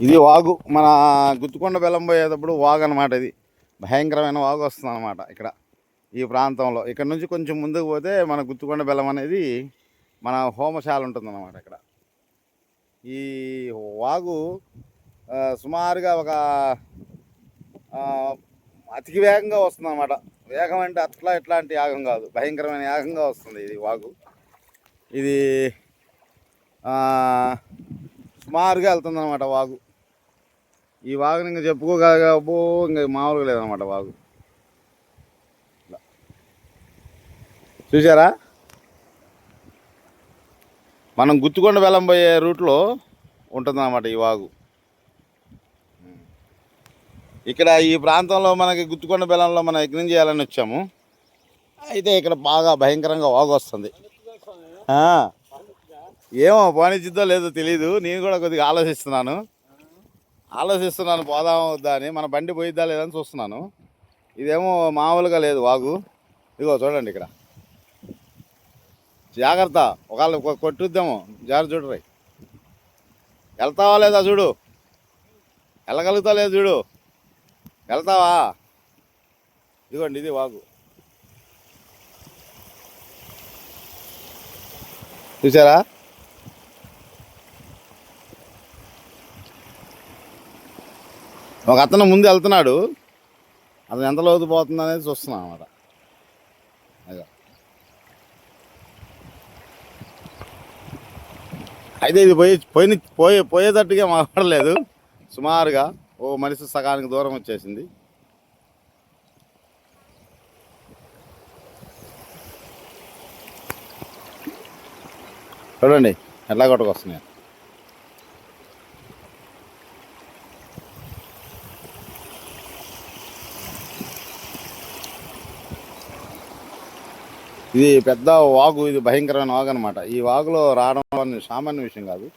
ఇది వాగు. మన గుత్తుకొండ బెల్లం పోయేటప్పుడు వాగు అనమాట. ఇది భయంకరమైన వాగు వస్తుంది అనమాట ఇక్కడ ఈ ప్రాంతంలో. ఇక్కడ నుంచి కొంచెం ముందుకు పోతే మన గుత్తుకొండ బెల్లం అనేది మన హోమశాల ఉంటుందన్నమాట. ఇక్కడ ఈ వాగు సుమారుగా ఒక అతి వేగంగా వస్తుంది అనమాట. వేగం అంటే అట్లా ఎట్లాంటి యాగం కాదు, భయంకరమైన యాగంగా వస్తుంది ఇది వాగు. ఇది సుమారుగా వెళ్తుంది అనమాట వాగు. ఈ వాగుని ఇంకా చెప్పుకోగలగబో ఇంకా మామూలుగా లేదనమాట వాగు. చూసారా, మనం గుత్తుకొండ బెల్లం పోయే రూట్లో ఉంటుందన్నమాట ఈ వాగు. ఇక్కడ ఈ ప్రాంతంలో మనకి గుత్తుకొండ బెల్లంలో మనం యజ్ఞం చేయాలని వచ్చాము. అయితే ఇక్కడ బాగా భయంకరంగా వాగు వస్తుంది. ఏమో పోనిచ్చిద్దో లేదో తెలీదు. నేను కూడా కొద్దిగా ఆలోచిస్తున్నాను పోదామా వద్దా అని. మన బండి పోయిద్దా లేదని చూస్తున్నాను. ఇదేమో మామూలుగా లేదు వాగు. ఇదిగో చూడండి ఇక్కడ. జాగ్రత్త, ఒకవేళ కొట్టుద్దాము, జాగ్రత్త చూడరు. వెళ్తావా లేదా చూడు, వెళ్ళగలుగుతావు లేదు చూడు, వెళ్తావా? ఇదిగోండి ఇది వాగు. చూసారా, ఒక అతను ముందు వెళ్తున్నాడు. అతను ఎంత లోతు పోతుంది అనేది చూస్తున్నాం అన్నమాట. అదే అయితే ఇది పోయేటట్టుగా మాట్లాడలేదు. సుమారుగా ఓ మనిషి సగానికి దూరం వచ్చేసింది. చూడండి ఎట్లా కొట్టుకొస్తున్నాయి. ఇది పెద్ద వాగు, ఇది భయంకరమైన వాగు అనమాట. ఈ వాగులో రావడం సామాన్య విషయం కాదు.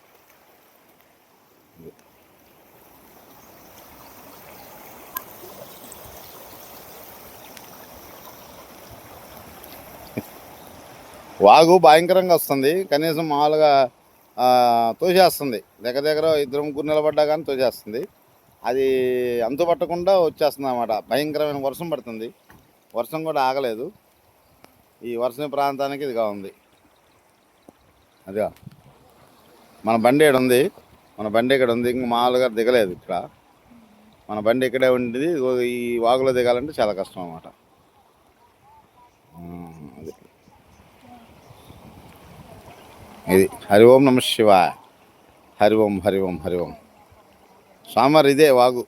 వాగు భయంకరంగా వస్తుంది. కనీసం మామూలుగా తోసేస్తుంది. దగ్గర ఇద్దరు ముగ్గురు నిలబడ్డా కానీ తోసేస్తుంది. అది అంతు పట్టకుండా వచ్చేస్తుంది అన్నమాట. భయంకరమైన వర్షం పడుతుంది. వర్షం కూడా ఆగలేదు. ఈ వర్షం ప్రాంతానికి ఇదిగా ఉంది. అదిగా మన బండి ఇక్కడ ఉంది. ఇంక మామూలుగా దిగలేదు ఇక్కడ. మన బండి ఇక్కడే ఉండేది. ఈ వాగులో దిగాలంటే చాలా కష్టం అన్నమాట. అది ఇది. హరి ఓం నమ శివాయ. హరి ఓం. స్వామివారు ఇదే వాగు.